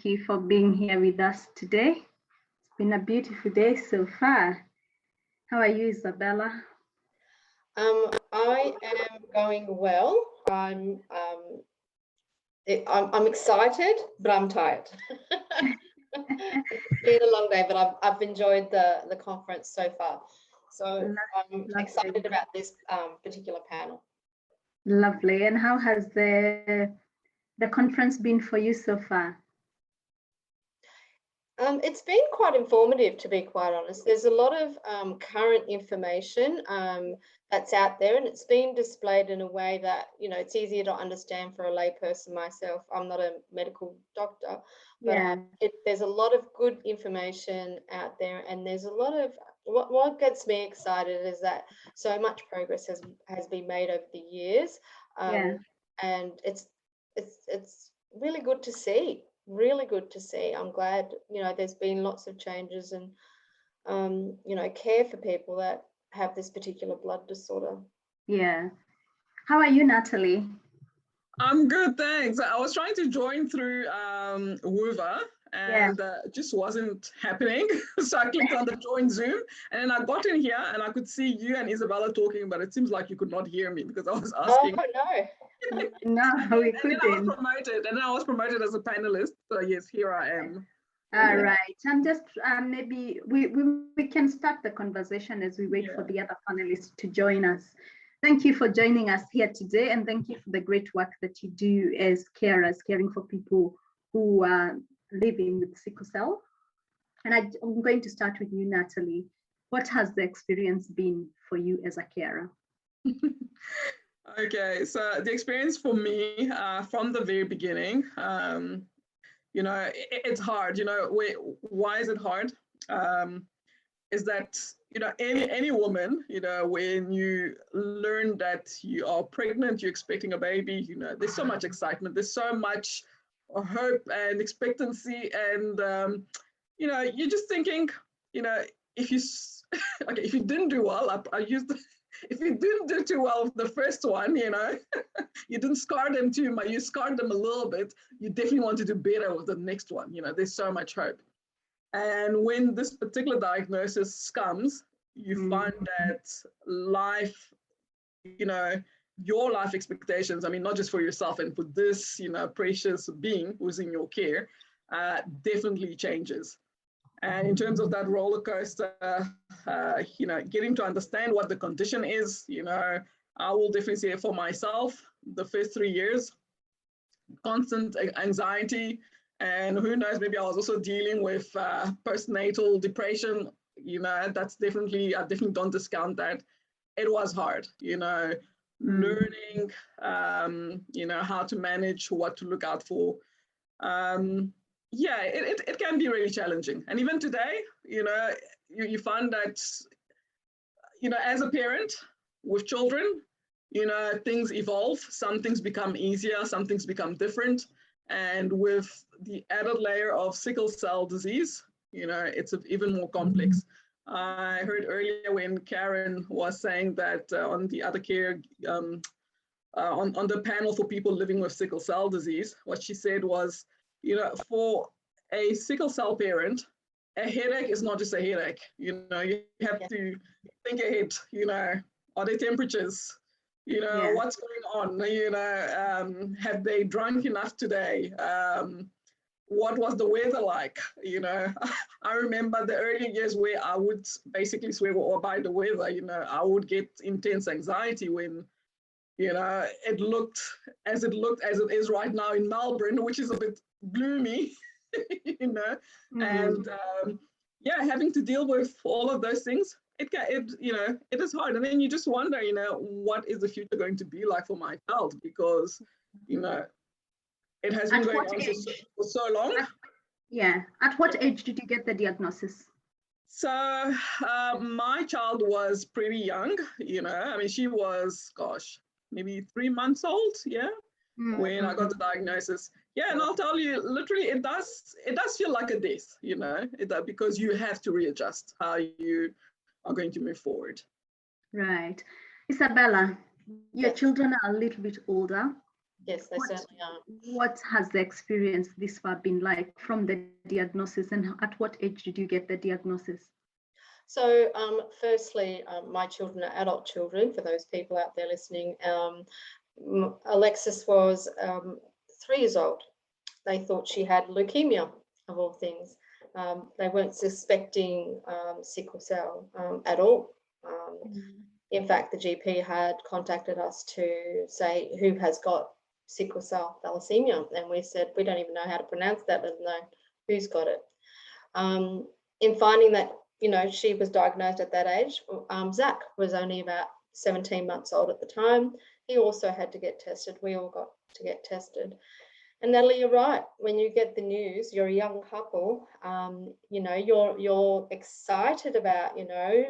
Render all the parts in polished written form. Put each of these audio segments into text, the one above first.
you for being here with us today. It's been a beautiful day so far. How are you, Isabella? I am going well. I'm excited, but I'm tired. It's been a long day, but I've enjoyed the conference so far. So I'm excited about this particular panel. Lovely. And how has the conference been for you so far? It's been quite informative, to be quite honest. There's a lot of current information that's out there, and it's been displayed in a way that, you know, it's easier to understand for a layperson myself. I'm not a medical doctor, but there's a lot of good information out there, and there's a lot of what gets me excited is that so much progress has been made over the years, and it's really good to see. Really good to see. I'm glad, you know, there's been lots of changes and, you know, care for people that have this particular blood disorder. Yeah. How are you, Nathalie? I'm good, thanks. I was trying to join through Woover and it just wasn't happening. So I clicked on the join Zoom and then I got in here and I could see you and Isabella talking, but it seems like you could not hear me because I was asking. Oh, no. No, we couldn't. And then I was promoted as a panelist. So yes, here I am. All right. I'm just maybe we can start the conversation as we wait for the other panelists to join us. Thank you for joining us here today, and thank you for the great work that you do as carers, caring for people who are living with sickle cell. And I'm going to start with you, Nathalie. What has the experience been for you as a carer? Okay, so the experience for me from the very beginning, you know, it's hard. You know, why is it hard? Is that, you know, any woman, you know, when you learn that you are pregnant, you're expecting a baby, you know, there's so much excitement, there's so much hope and expectancy, and you know, you're just thinking, you know, if you if you didn't do well, if you didn't do too well with the first one, you know, you didn't scar them too much, you scarred them a little bit, you definitely want to do better with the next one. You know, there's so much hope. And when this particular diagnosis comes, you find that life, you know, your life expectations, I mean, not just for yourself and for this, you know, precious being who's in your care, definitely changes. And in terms of that roller coaster, you know, getting to understand what the condition is, you know, I will definitely say for myself, the first 3 years, constant anxiety, and who knows, maybe I was also dealing with postnatal depression, you know, that's definitely, I definitely don't discount that. It was hard, you know, learning, you know, how to manage, what to look out for. Yeah, it can be really challenging. And even today, you know, you find that, you know, as a parent with children, you know, things evolve, some things become easier, some things become different. And with the added layer of sickle cell disease, you know, it's even more complex. I heard earlier when Karen was saying that on the other care, on the panel for people living with sickle cell disease, what she said was, you know, for a sickle cell parent, a headache is not just a headache. You know, you have to think ahead, you know, are there temperatures? You know, what's going on? You know, have they drunk enough today? What was the weather like? You know, I remember the early years where I would basically swear by the weather. You know, I would get intense anxiety when, you know, it looked as it is right now in Melbourne, which is a bit gloomy, you know, and yeah, having to deal with all of those things, you know, it is hard. And then you just wonder, you know, what is the future going to be like for my child? Because, you know, it has been going on for so long. At what age did you get the diagnosis? So my child was pretty young, you know, I mean, she was, gosh, maybe 3 months old, when I got the diagnosis. Yeah, and I'll tell you, literally, it does feel like a death, you know, because you have to readjust how you are going to move forward. Right. Isabella, your children are a little bit older. Yes, they certainly are. What has the experience this far been like from the diagnosis, and at what age did you get the diagnosis? So firstly, my children are adult children, for those people out there listening. Alexis was 3 years old. They thought she had leukemia, of all things. They weren't suspecting sickle cell at all. In fact, the GP had contacted us to say who has got sickle cell thalassemia, and we said we don't even know how to pronounce that, let alone who's got it. In finding that, you know, she was diagnosed at that age, Zach was only about 17 months old at the time. He also had to get tested. We all got to get tested. And Nathalie, you're right. When you get the news, you're a young couple, you know, you're excited about, you know,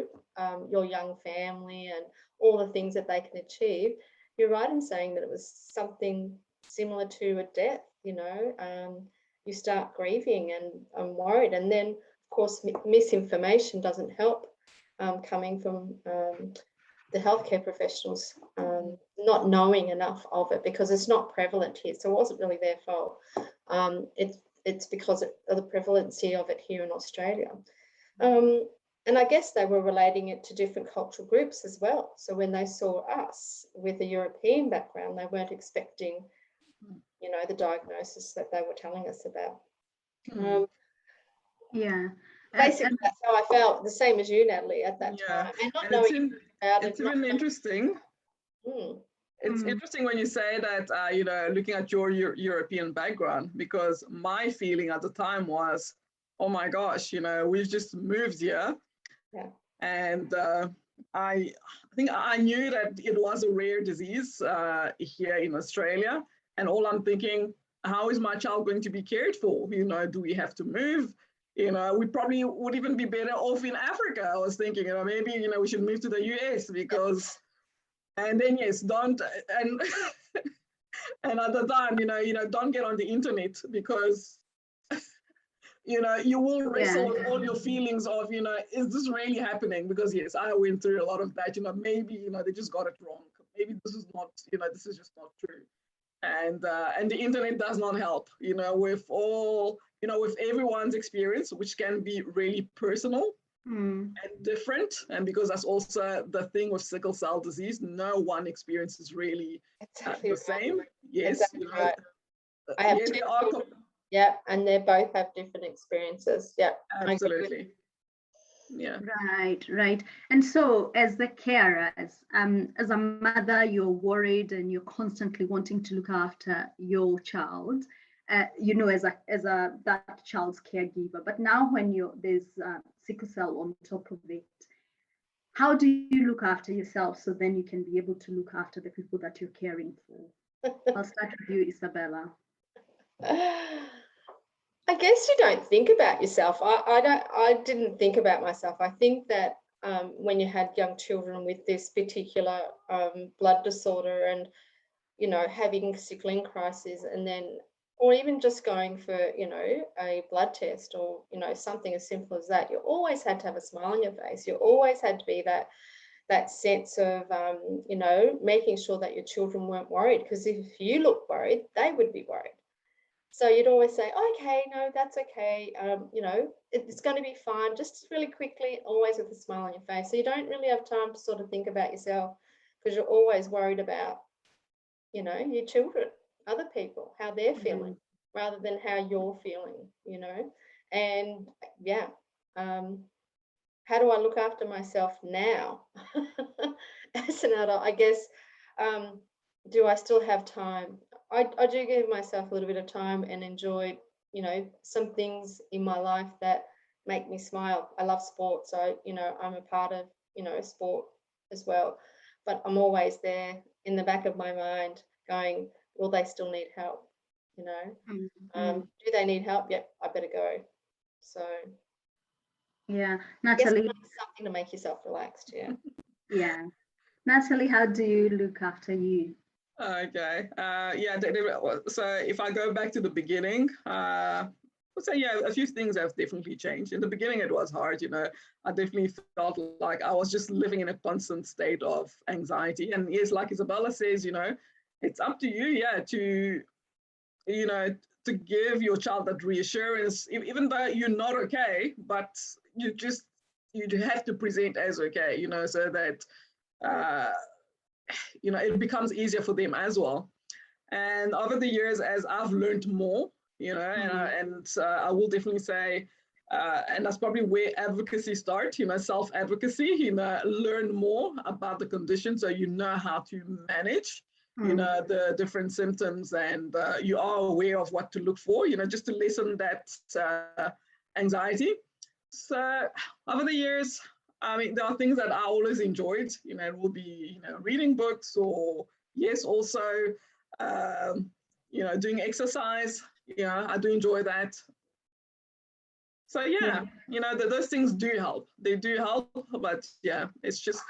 your young family and all the things that they can achieve. You're right in saying that it was something similar to a death, you know. You start grieving and worried. And then, of course, misinformation doesn't help coming from the healthcare professionals not knowing enough of it, because it's not prevalent here. So it wasn't really their fault. It's because of the prevalency of it here in Australia. And I guess they were relating it to different cultural groups as well. So when they saw us with a European background, they weren't expecting, you know, the diagnosis that they were telling us about. Yeah. Basically, that's how I felt, the same as you, Nathalie, at that time. And not knowing about it. It's even interesting. It's interesting when you say that, you know, looking at your European background, because my feeling at the time was, oh my gosh, you know, we've just moved here. Yeah. And I think I knew that it was a rare disease here in Australia. And all I'm thinking, how is my child going to be cared for? You know, do we have to move? You know, we probably would even be better off in Africa. I was thinking, you know, maybe, you know, we should move to the US because, and then yes, don't, and and at the time, you know, don't get on the internet because, you know, you will wrestle with all your feelings of, you know, is this really happening? Because yes, I went through a lot of that, you know, maybe, you know, they just got it wrong. Maybe this is not, you know, this is just not true. And the internet does not help, you know, with all, you know, with everyone's experience, which can be really personal and different. And because that's also the thing with sickle cell disease, no one experience is really the same. Yes, exactly, you know, right. I have two children. Yeah, and they both have different experiences. Yeah, absolutely. Yeah. Right. And so as the carer, as a mother, you're worried and you're constantly wanting to look after your child, you know, as that child's caregiver. But now when there's sickle cell on top of it, how do you look after yourself so then you can be able to look after the people that you're caring for? I'll start with you, Isabella. I guess you don't think about yourself. I didn't think about myself. I think that when you had young children with this particular blood disorder and, you know, having sickling crisis, and then, or even just going for, you know, a blood test or, you know, something as simple as that, you always had to have a smile on your face. You always had to be that sense of, you know, making sure that your children weren't worried, because if you look worried, they would be worried. So you'd always say, okay, no, that's okay. You know, it's going to be fine. Just really quickly, always with a smile on your face. So you don't really have time to sort of think about yourself, because you're always worried about, you know, your children, other people, how they're feeling, rather than how you're feeling, you know. And yeah, how do I look after myself now as an adult? I guess, do I still have time? I do give myself a little bit of time and enjoy, you know, some things in my life that make me smile. I love sport, so, you know, I'm a part of, you know, sport as well. But I'm always there in the back of my mind going, will they still need help? You know, do they need help? Yep, I better go. So yeah, Nathalie, something to make yourself relaxed. Yeah. Yeah, Nathalie, how do you look after you? Okay. Yeah. So if I go back to the beginning, I'd say, yeah, a few things have definitely changed. In the beginning, it was hard. You know, I definitely felt like I was just living in a constant state of anxiety. And yes, like Isabella says, you know, it's up to you, yeah, to, you know, to give your child that reassurance, even though you're not okay, but you have to present as okay, you know, so that, you know, it becomes easier for them as well. And over the years, as I've learned more, you know, and I will definitely say, and that's probably where advocacy starts, you know, self-advocacy, you know, learn more about the condition so you know how to manage, you know, the different symptoms, and you are aware of what to look for, you know, just to lessen that anxiety. So over the years, I mean, there are things that I always enjoyed, you know, it will be, you know, reading books, or yes, also, you know, doing exercise. Yeah, I do enjoy that. So yeah, you know, those things do help. They do help, but yeah, it's just,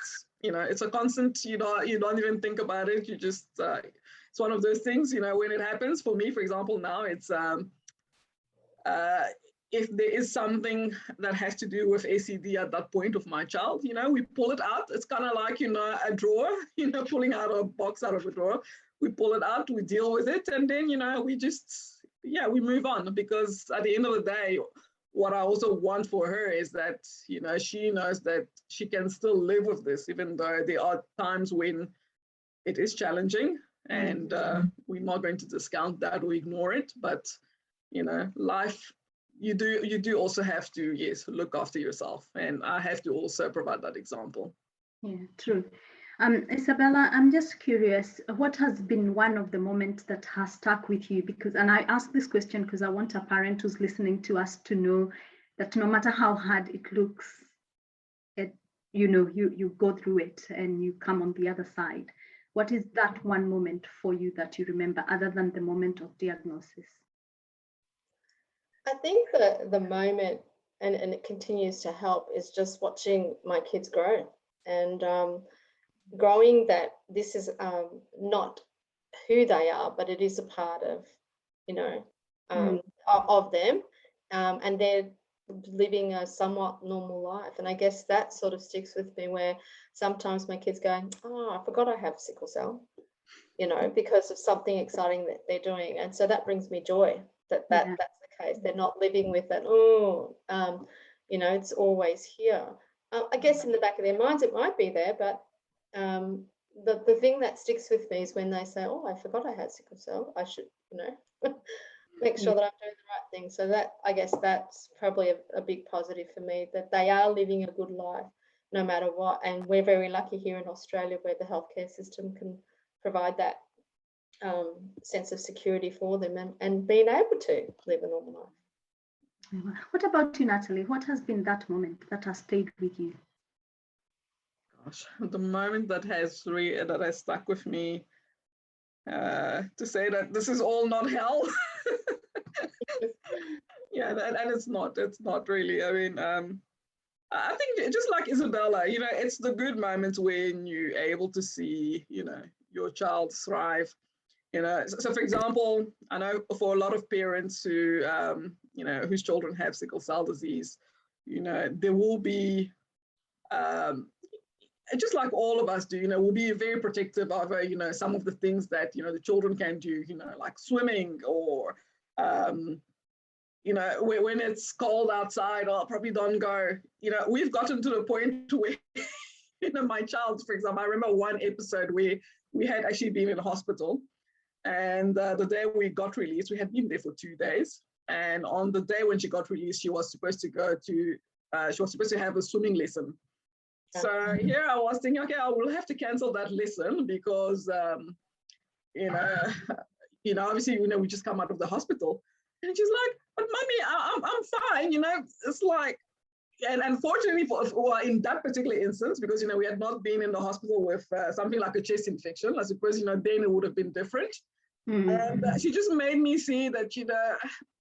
you know, it's a constant. You don't even think about it. You just it's one of those things. You know, when it happens for me, for example, now it's if there is something that has to do with ACD at that point of my child, you know, we pull it out. It's kind of like, you know, a drawer, you know, pulling out a box out of a drawer. We pull it out, we deal with it, and then, you know, we just, yeah, we move on, because at the end of the day, what I also want for her is that, you know, she knows that she can still live with this, even though there are times when it is challenging, and we're not going to discount that or ignore it. But, you know, life, you do also have to, yes, look after yourself, and I have to also provide that example. Yeah, true. Isabella, I'm just curious, what has been one of the moments that has stuck with you? Because, and I ask this question because I want a parent who's listening to us to know that no matter how hard it looks, you know, you go through it and you come on the other side. What is that one moment for you that you remember, other than the moment of diagnosis? I think the moment, and it continues to help, is just watching my kids grow, and growing that this is not who they are, but it is a part of, you know, of them, and they're living a somewhat normal life. And I guess that sort of sticks with me, where sometimes my kids go, oh, I forgot I have sickle cell, you know, because of something exciting that they're doing. And so that brings me joy that that's the case. They're not living with that, you know, it's always here. I guess in the back of their minds it might be there, but the thing that sticks with me is when they say, oh, I forgot I had sickle cell, I should, you know, make sure that I'm doing the right thing. So that, I guess that's probably a big positive for me, that they are living a good life no matter what. And we're very lucky here in Australia, where the healthcare system can provide that sense of security for them, and being able to live a normal life. What about you, Nathalie? What has been that moment that has stayed with you? Gosh, the moment that has stuck with me, to say that this is all not hell. Yeah, and it's not really. I mean, I think just like Isabella, you know, it's the good moments when you're able to see, you know, your child thrive. You know, so for example, I know for a lot of parents who, you know, whose children have sickle cell disease, you know, there will be, just like all of us do, you know, we'll be very protective over, you know, some of the things that, you know, the children can do, you know, like swimming, or, you know, when it's cold outside, oh, probably don't go. You know, we've gotten to the point where, you know, my child, for example, I remember one episode where we had actually been in the hospital. And the day we got released, we had been there for 2 days. And on the day when she got released, she was supposed to go to, she was supposed to have a swimming lesson. So here I was thinking, okay, I will have to cancel that lesson because, you know, obviously, you know, we just come out of the hospital. And she's like, but mommy, I'm fine, you know, it's like, and unfortunately for in that particular instance, because, you know, we had not been in the hospital with something like a chest infection, I suppose, you know, then it would have been different. And she just made me see that, you know,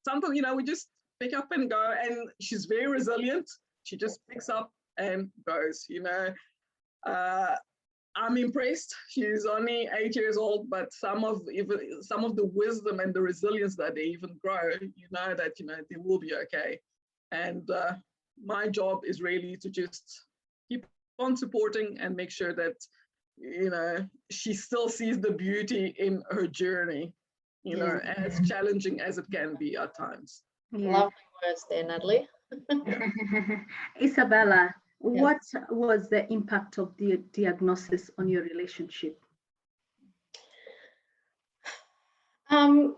sometimes, you know, we just pick up and go, and she's very resilient. She just picks up and goes, you know. I'm impressed. She's only 8 years old, but some of the wisdom and the resilience that they even grow, you know, that, you know, they will be okay. And my job is really to just keep on supporting and make sure that you know, she still sees the beauty in her journey, you know, as challenging as it can be at times. Lovely words there, Nathalie. Isabella, what was the impact of the diagnosis on your relationship? On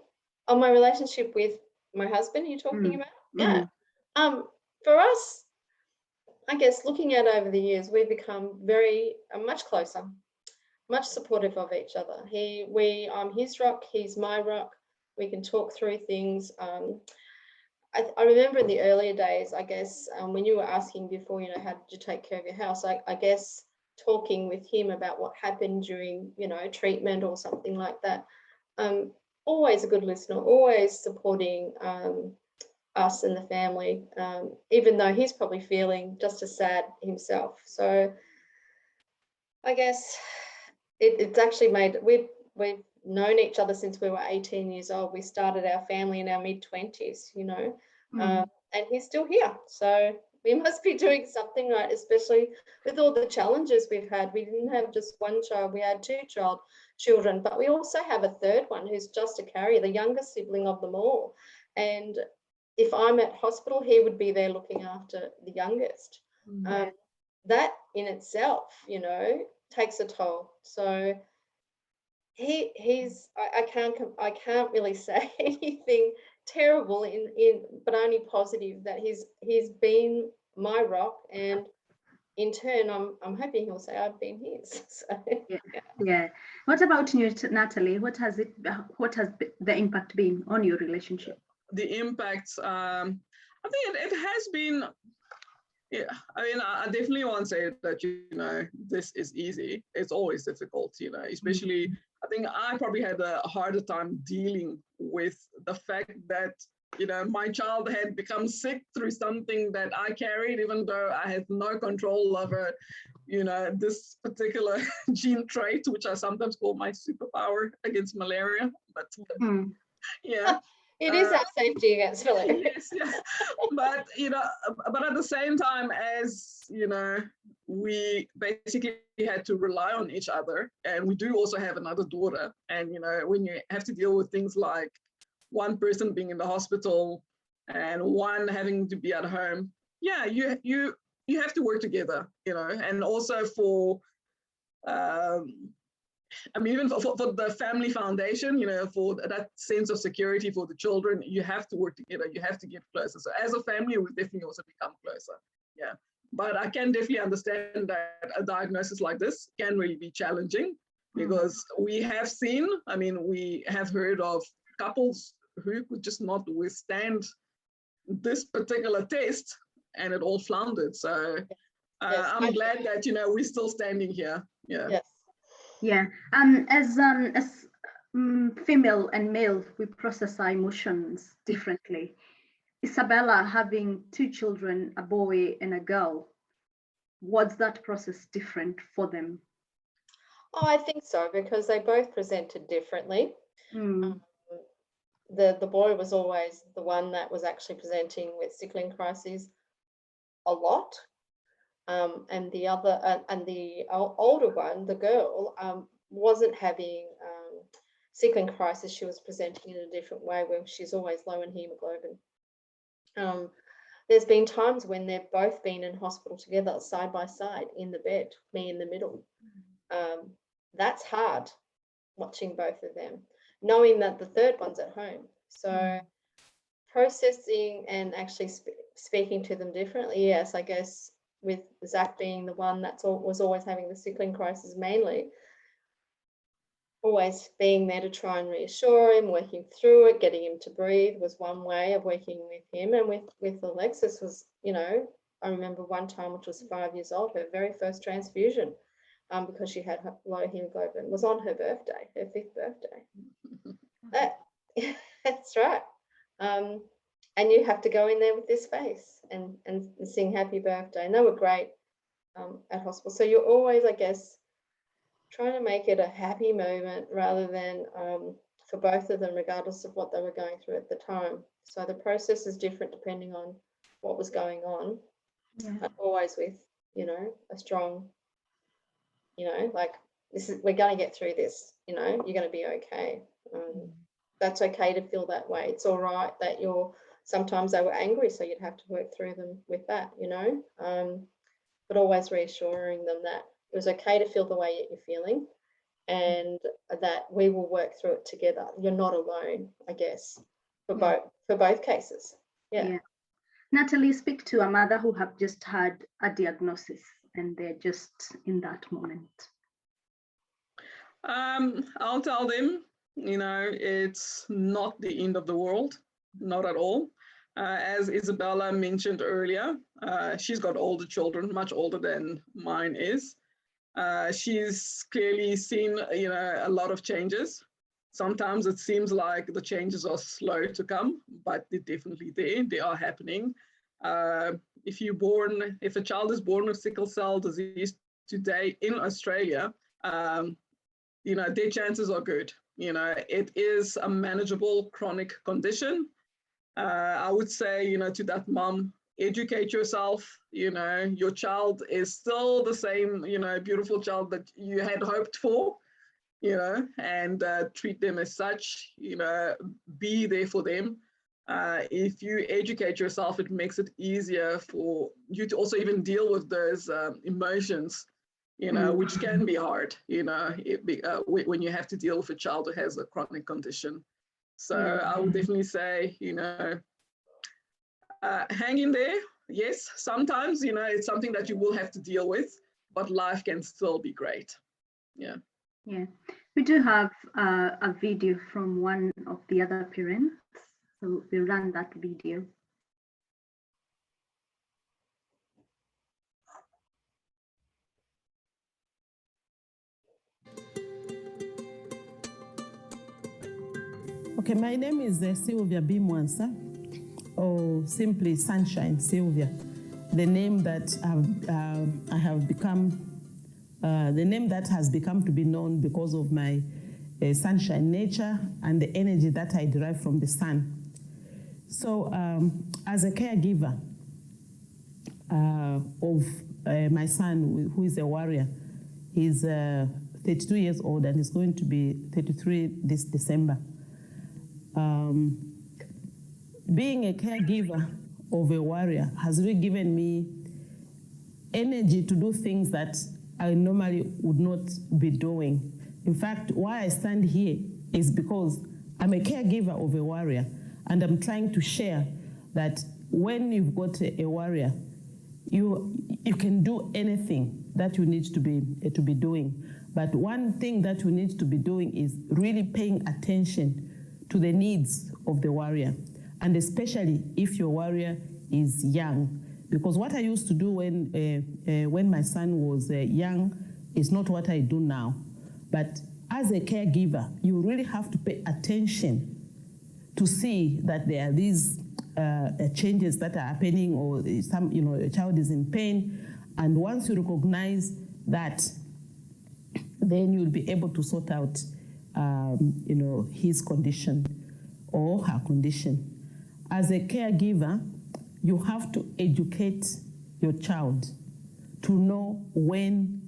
my relationship with my husband, you're talking about? Yeah. For us, I guess looking at over the years, we've become much closer, much supportive of each other. I'm his rock, he's my rock. We can talk through things. I remember in the earlier days, I guess, when you were asking before, you know, how did you take care of your house? I guess talking with him about what happened during, you know, treatment or something like that. Always a good listener, always supporting us and the family, even though he's probably feeling just as sad himself. So I guess it's actually made, we've known each other since we were 18 years old. We started our family in our mid-20s, you know, and he's still here. So we must be doing something right, especially with all the challenges we've had. We didn't have just one child, we had two children, but we also have a third one who's just a carrier, the youngest sibling of them all. And if I'm at hospital, he would be there looking after the youngest. That in itself, you know, takes a toll. So I can't really say anything terrible but only positive, that he's been my rock, and in turn I'm hoping he'll say I've been his. So, yeah. What about you, Nathalie? What has the impact been on your relationship? The impact, I think it has been, yeah, I mean, I definitely won't say that, you know, this is easy. It's always difficult, you know, especially, I think I probably had a harder time dealing with the fact that, you know, my child had become sick through something that I carried, even though I had no control over, you know, this particular gene trait, which I sometimes call my superpower against malaria. But yeah. It is our safety against malaria. Yes, yes. But, you know, but at the same time, as, you know, we basically had to rely on each other, and we do also have another daughter. And, you know, when you have to deal with things like one person being in the hospital and one having to be at home, yeah, you have to work together, you know, and also for, I mean, even for the family foundation, you know, for that sense of security for the children, you have to work together, you have to get closer. So as a family, we definitely also become closer. Yeah. But I can definitely understand that a diagnosis like this can really be challenging, because we have seen, I mean, we have heard of couples who could just not withstand this particular test, and it all floundered. So I'm glad that, you know, we're still standing here. Yeah. Yes. Yeah, as female and male, we process our emotions differently. Isabella having two children, a boy and a girl, was that process different for them? Oh, I think so, because they both presented differently. The boy was always the one that was actually presenting with sickling crises a lot. And the other, and the older one, the girl, wasn't having sickling crisis. She was presenting in a different way, where she's always low in hemoglobin. There's been times when they've both been in hospital together, side by side, in the bed, me in the middle. That's hard, watching both of them, knowing that the third one's at home. So processing and actually speaking to them differently, yes, I guess, with Zach being the one that was always having the sickling crisis mainly, always being there to try and reassure him, working through it, getting him to breathe was one way of working with him. And with Alexis was, you know, I remember one time, which was 5 years old, her very first transfusion, because she had low hemoglobin, was on her birthday, her 5th birthday. That's right. And you have to go in there with this face and sing happy birthday. And they were great at hospital. So you're always, I guess, trying to make it a happy moment rather than for both of them, regardless of what they were going through at the time. So the process is different depending on what was going on, but always with, you know, a strong, you know, like we're going to get through this, you know, you're going to be okay. That's okay to feel that way. It's all right that sometimes they were angry, so you'd have to work through them with that, you know, but always reassuring them that it was okay to feel the way you're feeling and that we will work through it together. You're not alone, I guess, for both cases. Yeah. Nathalie, speak to a mother who have just had a diagnosis and they're just in that moment. I'll tell them, you know, it's not the end of the world, not at all. As Isabella mentioned earlier, she's got older children, much older than mine is. She's clearly seen, you know, a lot of changes. Sometimes it seems like the changes are slow to come, but they're definitely there. They are happening. If a child is born with sickle cell disease today in Australia, you know, their chances are good. You know, it is a manageable chronic condition. I would say, you know, to that mom, educate yourself. You know, your child is still the same, you know, beautiful child that you had hoped for, you know, and treat them as such, you know, be there for them. If you educate yourself, it makes it easier for you to also even deal with those emotions, you know, which can be hard, you know, when you have to deal with a child who has a chronic condition. So I would definitely say, you know, hang in there. Yes, sometimes, you know, it's something that you will have to deal with, but life can still be great. Yeah. Yeah, we do have a video from one of the other parents. So we run that video. Okay, my name is Sylvia B Mwansa, or simply Sunshine Sylvia. The name that I have become, the name that has become to be known because of my sunshine nature and the energy that I derive from the sun. So as a caregiver of my son, who is a warrior, he's 32 years old and is going to be 33 this December. Being a caregiver of a warrior has really given me energy to do things that I normally would not be doing. In fact, why I stand here is because I'm a caregiver of a warrior, and I'm trying to share that when you've got a warrior, you can do anything that you need to be doing. But one thing that you need to be doing is really paying attention to the needs of the warrior, and especially if your warrior is young. Because what I used to do when my son was young is not what I do now. But as a caregiver, you really have to pay attention to see that there are these changes that are happening, or some, you know, a child is in pain. And once you recognize that, then you'll be able to sort out, you know, his condition or her condition. As a caregiver, you have to educate your child to know when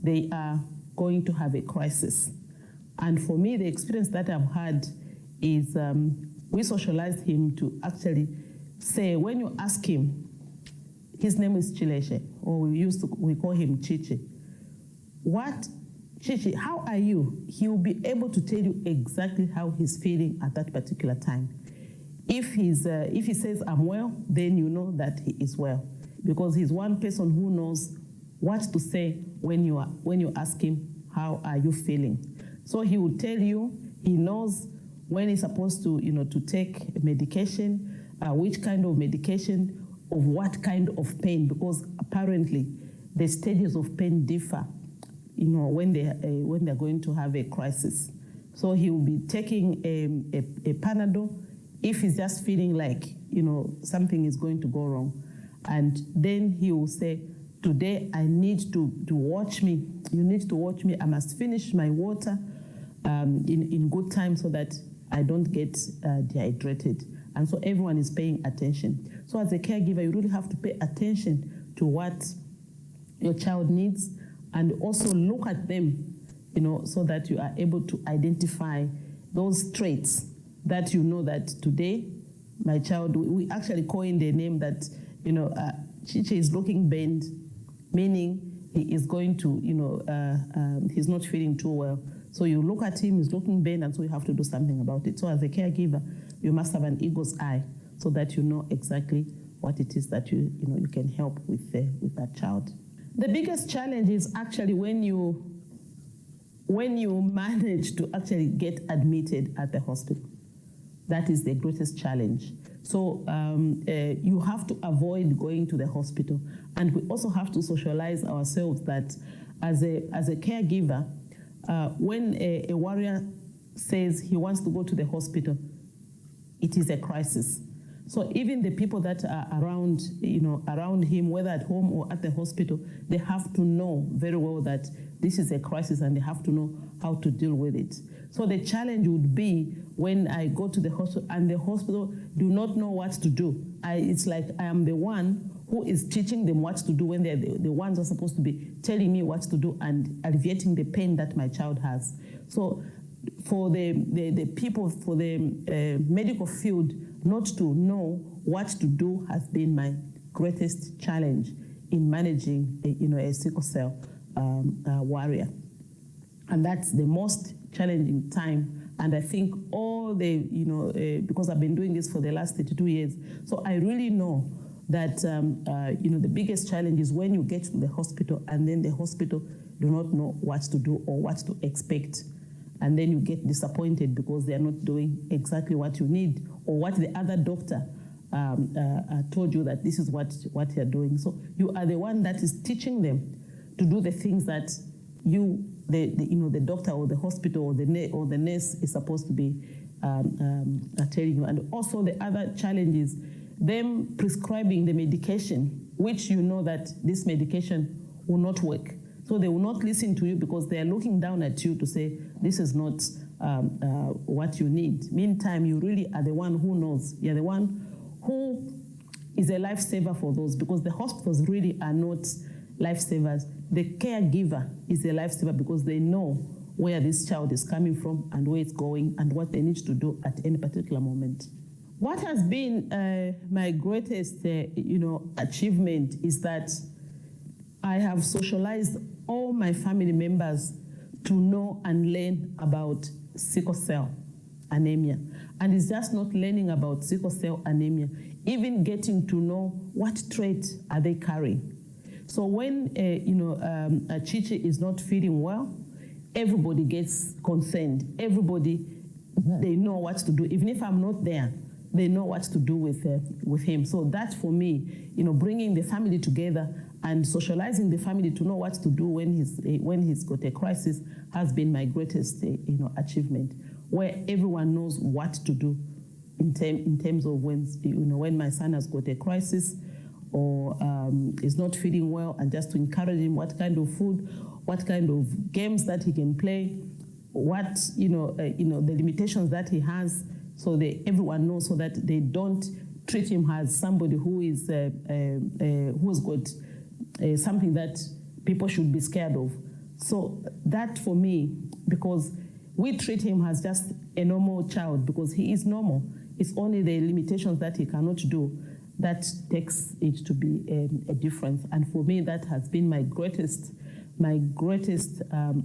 they are going to have a crisis. And for me, the experience that I've had is we socialized him to actually say, when you ask him, his name is Chileshe, or we call him Chichi. What, Chichi, how are you? He will be able to tell you exactly how he's feeling at that particular time. If he says, I'm well, then you know that he is well, because he's one person who knows what to say when you ask him, how are you feeling? So he will tell you, he knows when he's supposed to, you know, to take medication, which kind of medication, of what kind of pain, because apparently the stages of pain differ, you know, when they're going to have a crisis. So he will be taking a Panadol if he's just feeling like, you know, something is going to go wrong. And then he will say, today I need to watch me. You need to watch me. I must finish my water in good time so that I don't get dehydrated. And so everyone is paying attention. So as a caregiver, you really have to pay attention to what your child needs, and also look at them so that you are able to identify those traits that you know that today, my child, we actually coined a name that, Chiche is looking bent, meaning he is going to, he's not feeling too well. So you look at him, he's looking bent, and so you have to do something about it. So as a caregiver, you must have an eagle's eye so that you know exactly what it is that you can help with that child. The biggest challenge is actually when you manage to actually get admitted at the hospital. That is the greatest challenge. So you have to avoid going to the hospital, and we also have to socialize ourselves that as a caregiver, when a warrior says he wants to go to the hospital, it is a crisis. So even the people that are around him, whether at home or at the hospital, they have to know very well that this is a crisis, and they have to know how to deal with it. So the challenge would be when I go to the hospital and the hospital do not know what to do. It's like I am the one who is teaching them what to do when they're the ones who are supposed to be telling me what to do and alleviating the pain that my child has. So for the people, for the medical field, not to know what to do has been my greatest challenge in managing a sickle cell warrior. And that's the most challenging time. And I think all the, because I've been doing this for the last 32 years, so I really know that, the biggest challenge is when you get to the hospital and then the hospital do not know what to do or what to expect. And then you get disappointed because they are not doing exactly what you need or what the other doctor told you that this is what you're doing. So you are the one that is teaching them to do the things that the doctor or the hospital or the nurse is supposed to be telling you. And also the other challenge is them prescribing the medication, which you know that this medication will not work. So they will not listen to you because they are looking down at you to say, this is not what you need. Meantime, you really are the one who knows. You're the one who is a lifesaver for those, because the hospitals really are not lifesavers. The caregiver is a lifesaver because they know where this child is coming from and where it's going and what they need to do at any particular moment. What has been my greatest, achievement is that I have socialized all my family members to know and learn about sickle cell anemia. And it's just not learning about sickle cell anemia, even getting to know what trait are they carrying. So when Chichi is not feeling well, everybody gets concerned. Everybody, they know what to do. Even if I'm not there, they know what to do with him. So that for me, bringing the family together and socializing the family to know what to do when he's got a crisis has been my greatest achievement, where everyone knows what to do in terms of when my son has got a crisis or is not feeling well, and just to encourage him what kind of food, what kind of games that he can play, what the limitations that he has, so everyone knows, so that they don't treat him as somebody who is who's got something that people should be scared of. So that for me, because we treat him as just a normal child, because he is normal. It's only the limitations that he cannot do that takes it to be a difference. And for me, that has been my greatest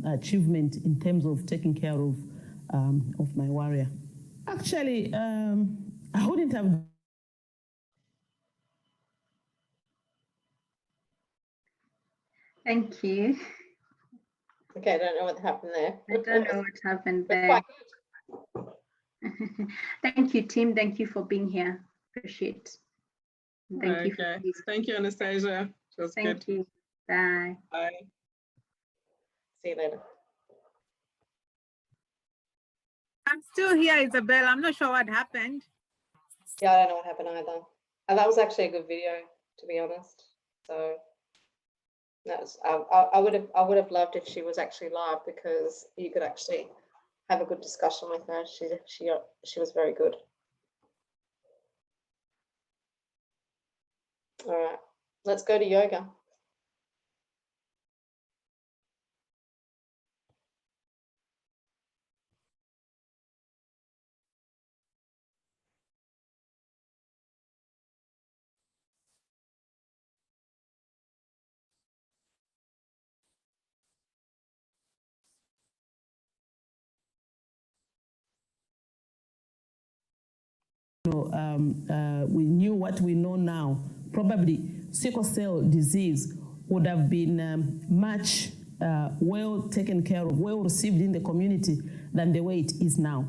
achievement in terms of taking care of my warrior. Actually, I wouldn't have. Thank you. Okay, I don't know what happened there. I don't know what happened there. Thank you, Tim. Thank you for being here. Appreciate it. Thank you. Thank you, Anastasia. It was good. Thank you. Bye. Bye. See you later. I'm still here, Isabella. I'm not sure what happened. Yeah, I don't know what happened either. And that was actually a good video, to be honest. So that's I would have loved if she was actually live, because you could actually have a good discussion with her. She was very good. All right, let's go to yoga. we knew what we know now, probably sickle cell disease would have been much well taken care of, well received in the community than the way it is now.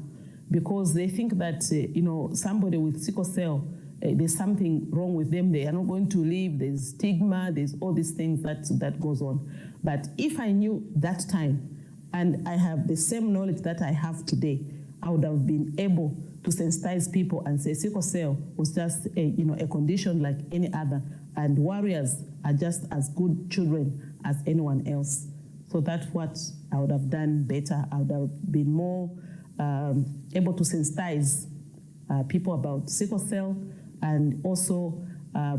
Because they think that, somebody with sickle cell, there's something wrong with them, they are not going to live, there's stigma, there's all these things that goes on. But if I knew that time, and I have the same knowledge that I have today, I would have been able to sensitize people and say sickle cell was just a condition like any other, and warriors are just as good children as anyone else. So that's what I would have done better. I would have been more able to sensitize people about sickle cell, and also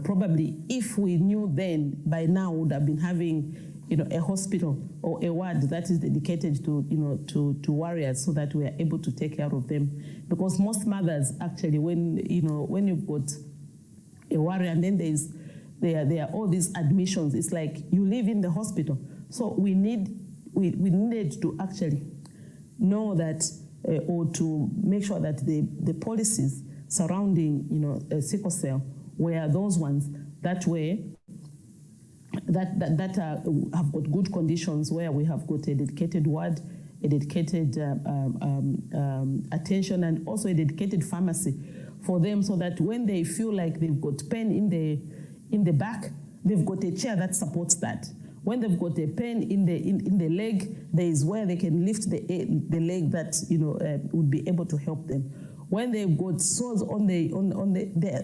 probably if we knew then, by now we would have been having a hospital or a ward that is dedicated to warriors, so that we are able to take care of them. Because most mothers actually, when you've got a warrior and then there are all these admissions, it's like you live in the hospital. So we needed to actually know that or to make sure that the policies surrounding sickle cell were those ones that were that have got good conditions, where we have got a dedicated ward, a dedicated attention, and also a dedicated pharmacy for them, so that when they feel like they've got pain in the back, they've got a chair that supports that. When they've got a pain in the leg, there is where they can lift the leg that would be able to help them. When they've got sores on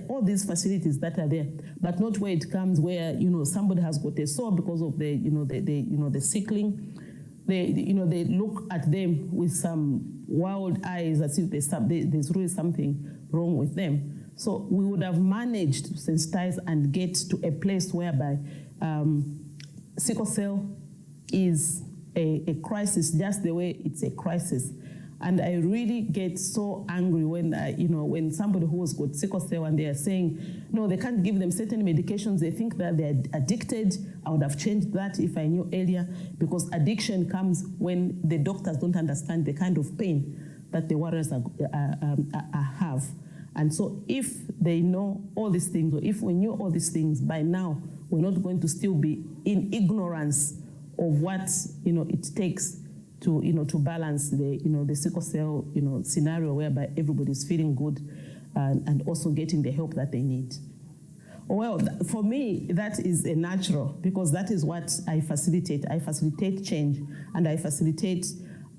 all these facilities that are there, but not where it comes where somebody has got a sore because of the sickling. They look at them with some wild eyes as if there's really something wrong with them. So we would have managed to sensitize and get to a place whereby sickle cell is a crisis, just the way it's a crisis. And I really get so angry when when somebody who has got sickle cell and they are saying, no, they can't give them certain medications. They think that they're addicted. I would have changed that if I knew earlier, because addiction comes when the doctors don't understand the kind of pain that the warriors have. And so if they know all these things, or if we knew all these things by now, we're not going to still be in ignorance of what it takes to balance the sickle cell scenario, whereby everybody's feeling good and also getting the help that they need. Well, for me, that is a natural, because that is what I facilitate. I facilitate change, and I facilitate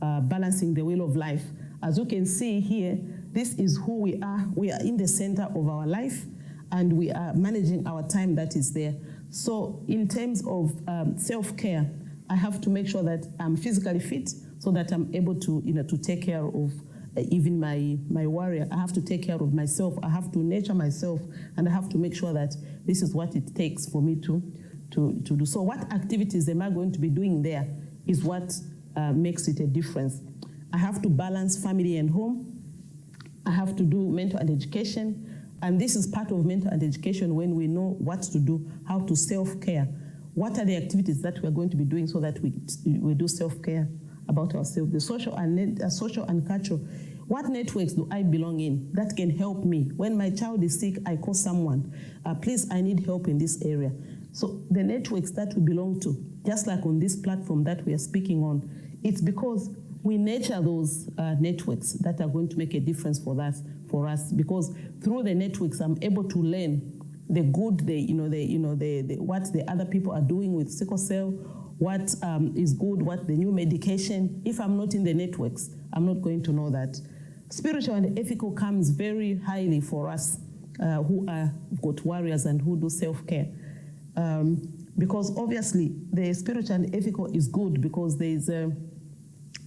balancing the wheel of life. As you can see here, this is who we are. We are in the center of our life, and we are managing our time that is there. So in terms of self-care, I have to make sure that I'm physically fit, so that I'm able to to take care of even my warrior. I have to take care of myself. I have to nurture myself, and I have to make sure that this is what it takes for me to do. So what activities am I going to be doing there is what makes it a difference. I have to balance family and home. I have to do mental and education. And this is part of mental and education, when we know what to do, how to self-care. What are the activities that we're going to be doing so that we do self-care about ourselves? The social and cultural. What networks do I belong in that can help me? When my child is sick, I call someone. Please, I need help in this area. So the networks that we belong to, just like on this platform that we are speaking on, it's because we nurture those networks that are going to make a difference for us. Because through the networks, I'm able to learn the good, what the other people are doing with sickle cell, what is good, what the new medication. If I'm not in the networks, I'm not going to know that. Spiritual and ethical comes very highly for us who are got warriors and who do self-care. Because obviously the spiritual and ethical is good, because there is a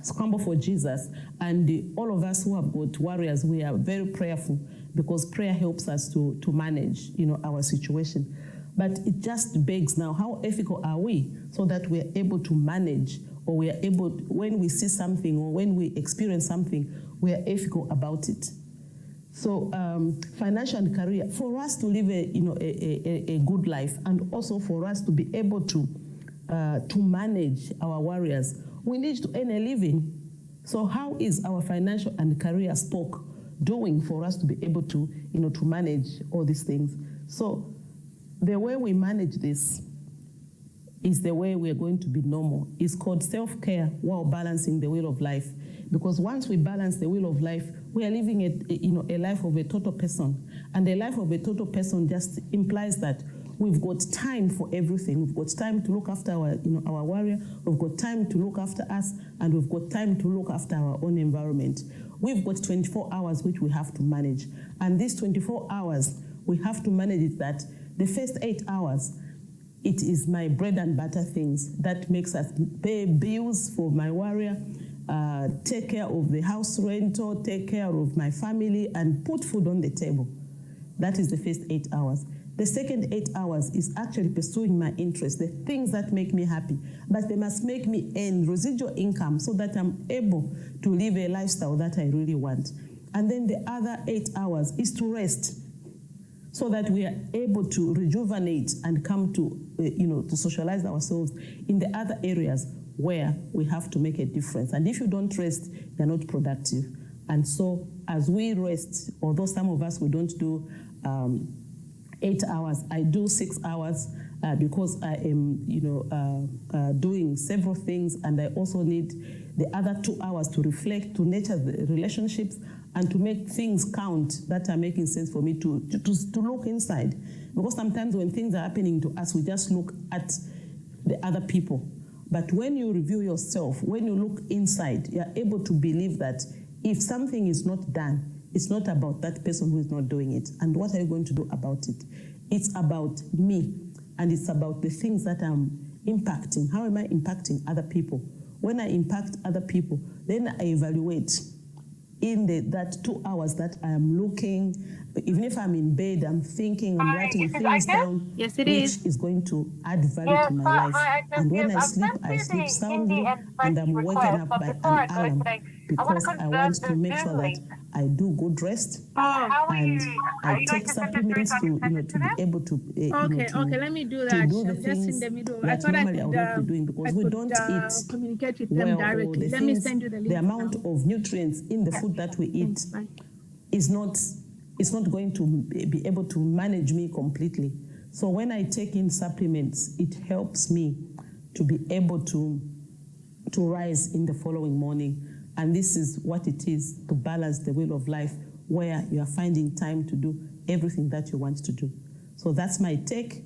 scramble for Jesus, and all of us who have got warriors, we are very prayerful, because prayer helps us to manage our situation. But it just begs now, how ethical are we, so that we are able to manage, or we are able, when we see something or when we experience something, we are ethical about it. So financial and career, for us to live a good life, and also for us to be able to manage our warriors, we need to earn a living. So how is our financial and career stock doing for us to be able to, to manage all these things. So the way we manage this is the way we're going to be normal. It's called self-care while balancing the wheel of life. Because once we balance the wheel of life, we are living a life of a total person. And the life of a total person just implies that we've got time for everything. We've got time to look after our warrior. We've got time to look after us, and we've got time to look after our own environment. We've got 24 hours which we have to manage. And these 24 hours, we have to manage it that the first 8 hours, it is my bread and butter things that makes us pay bills for my warrior, take care of the house rental, take care of my family, and put food on the table. That is the first 8 hours. The second 8 hours is actually pursuing my interests, the things that make me happy, but they must make me earn residual income so that I'm able to live a lifestyle that I really want. And then the other 8 hours is to rest, so that we are able to rejuvenate and come to, to socialize ourselves in the other areas where we have to make a difference. And if you don't rest, you're not productive. And so as we rest, although some of us, we don't do 8 hours, I do 6 hours because I am, doing several things, and I also need the other 2 hours to reflect, to nurture the relationships, and to make things count that are making sense for me to look inside. Because sometimes when things are happening to us, we just look at the other people. But when you review yourself, when you look inside, you're able to believe that if something is not done, it's not about that person who is not doing it. And what are you going to do about it? It's about me, and it's about the things that I'm impacting. How am I impacting other people? When I impact other people, then I evaluate in that 2 hours that I am looking, even if I'm in bed, I'm thinking, I'm writing things down, yes, it which is going to add value to my life. And when I sleep soundly, and I'm waking up by an alarm, because I want to make sure that I do good rest, and I take supplements to be able to okay, let me do that. to do the I'm just things in the middle. that I thought normally I would not be could, doing, because we don't eat communicate with them directly. Let me send you the link. The amount of nutrients in the food that we eat is not going to be able to manage me completely. So when I take in supplements, it helps me to be able to rise in the following morning. And this is what it is to balance the wheel of life, where you are finding time to do everything that you want to do. So that's my take,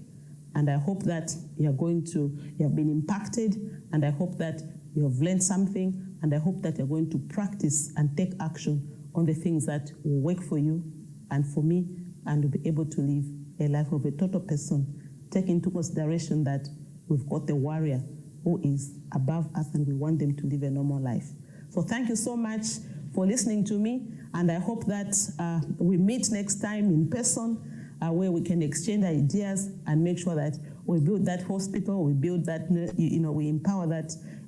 and I hope that you have been impacted, and I hope that you have learned something, and I hope that you're going to practice and take action on the things that will work for you and for me, and to be able to live a life of a total person. Take into consideration that we've got the warrior who is above us, and we want them to live a normal life. So thank you so much for listening to me, and I hope that we meet next time in person, where we can exchange ideas and make sure that we build that hospital, we build that, we empower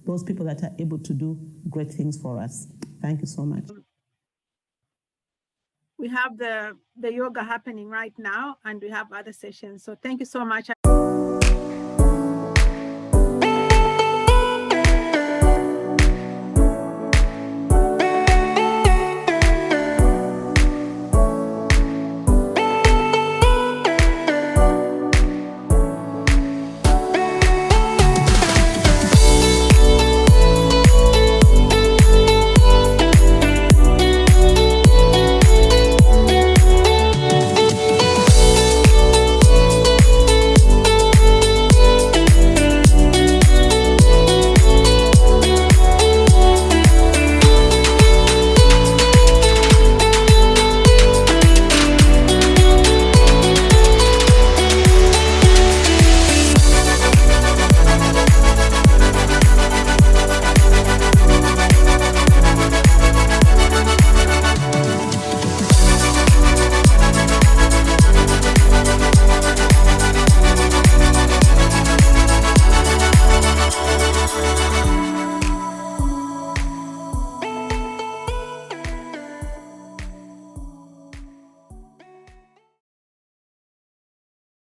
those people that are able to do great things for us. Thank you so much. We have the yoga happening right now, and we have other sessions. So thank you so much.